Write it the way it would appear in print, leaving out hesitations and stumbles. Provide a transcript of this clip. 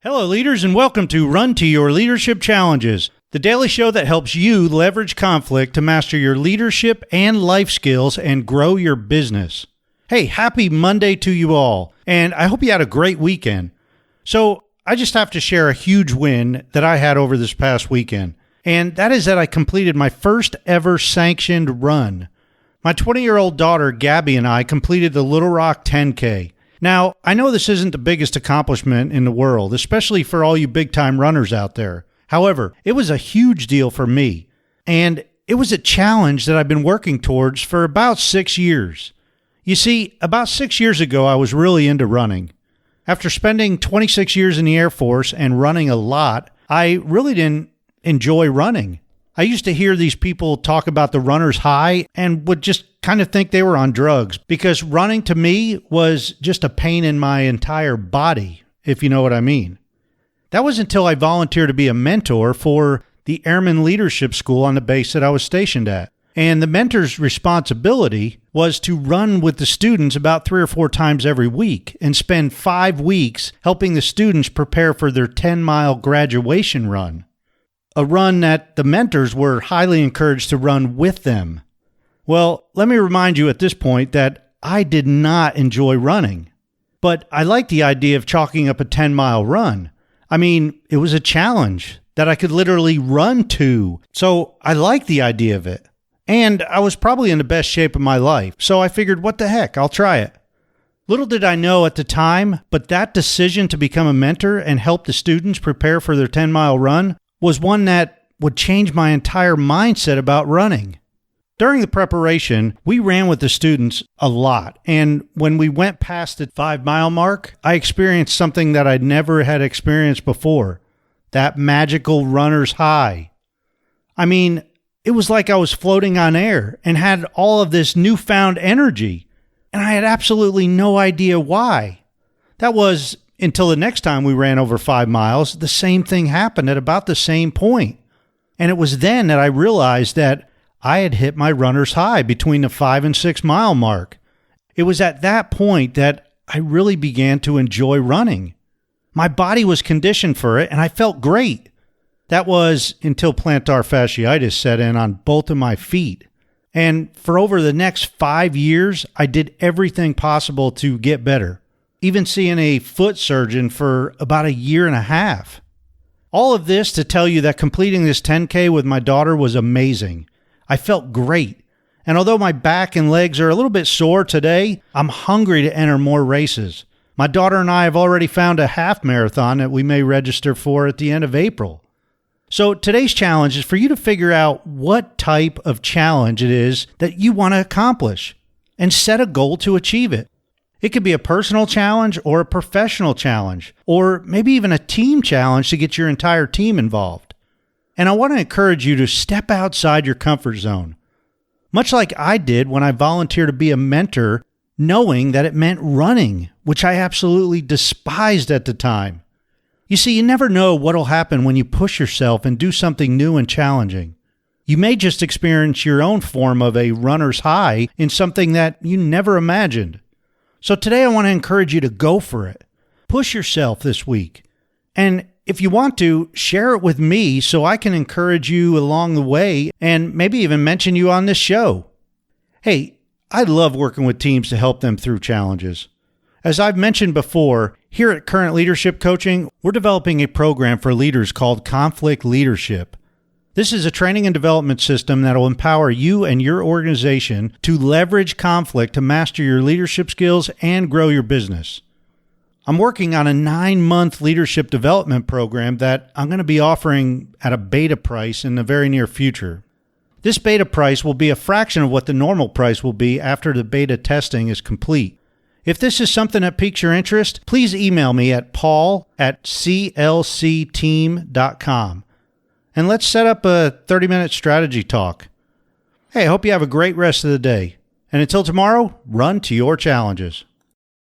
Hello, leaders, and welcome to Run to Your Leadership Challenges, the daily show that helps you leverage conflict to master your leadership and life skills and grow your business. Hey, happy Monday to you all, and I hope you had a great weekend. So I just have to share a huge win that I had over this past weekend, and that is that I completed my first ever sanctioned run. My 20-year-old daughter, Gabby, and I completed the Little Rock 10K. Now, I know this isn't the biggest accomplishment in the world, especially for all you big-time runners out there. However, it was a huge deal for me, and it was a challenge that I've been working towards for about 6 years. You see, about 6 years ago, I was really into running. After spending 26 years in the Air Force and running a lot, I really didn't enjoy running. I used to hear these people talk about the runner's high and would just kind of think they were on drugs because running to me was just a pain in my entire body, if you know what I mean. That was until I volunteered to be a mentor for the Airman Leadership School on the base that I was stationed at. And the mentor's responsibility was to run with the students about 3 or 4 times every week and spend 5 weeks helping the students prepare for their 10-mile graduation run. A run that the mentors were highly encouraged to run with them. Well, let me remind you at this point that I did not enjoy running, but I liked the idea of chalking up a 10-mile run. I mean, it was a challenge that I could literally run to, so I liked the idea of it. And I was probably in the best shape of my life, so I figured, what the heck, I'll try it. Little did I know at the time, but that decision to become a mentor and help the students prepare for their 10-mile run was one that would change my entire mindset about running. During the preparation, we ran with the students a lot, and when we went past the 5-mile mark, I experienced something that I'd never had experienced before, that magical runner's high. I mean, it was like I was floating on air and had all of this newfound energy, and I had absolutely no idea why. That was until the next time we ran over 5 miles, the same thing happened at about the same point. And it was then that I realized that I had hit my runner's high between the 5 and 6 mile mark. It was at that point that I really began to enjoy running. My body was conditioned for it and I felt great. That was until plantar fasciitis set in on both of my feet. And for over the next 5 years, I did everything possible to get better, even seeing a foot surgeon for about 1.5 years. All of this to tell you that completing this 10K with my daughter was amazing. I felt great. And although my back and legs are a little bit sore today, I'm hungry to enter more races. My daughter and I have already found a half marathon that we may register for at the end of April. So today's challenge is for you to figure out what type of challenge it is that you want to accomplish and set a goal to achieve it. It could be a personal challenge or a professional challenge, or maybe even a team challenge to get your entire team involved. And I want to encourage you to step outside your comfort zone. Much like I did when I volunteered to be a mentor, knowing that it meant running, which I absolutely despised at the time. You see, you never know what'll happen when you push yourself and do something new and challenging. You may just experience your own form of a runner's high in something that you never imagined. So today I want to encourage you to go for it. Push yourself this week. And if you want to, share it with me so I can encourage you along the way and maybe even mention you on this show. Hey, I love working with teams to help them through challenges. As I've mentioned before, here at Current Leadership Coaching, we're developing a program for leaders called Conflict Leadership. This is a training and development system that will empower you and your organization to leverage conflict to master your leadership skills and grow your business. I'm working on a 9-month leadership development program that I'm going to be offering at a beta price in the very near future. This beta price will be a fraction of what the normal price will be after the beta testing is complete. If this is something that piques your interest, please email me at paul@clcteam.com. And let's set up a 30-minute strategy talk. Hey, I hope you have a great rest of the day. And until tomorrow, run to your challenges.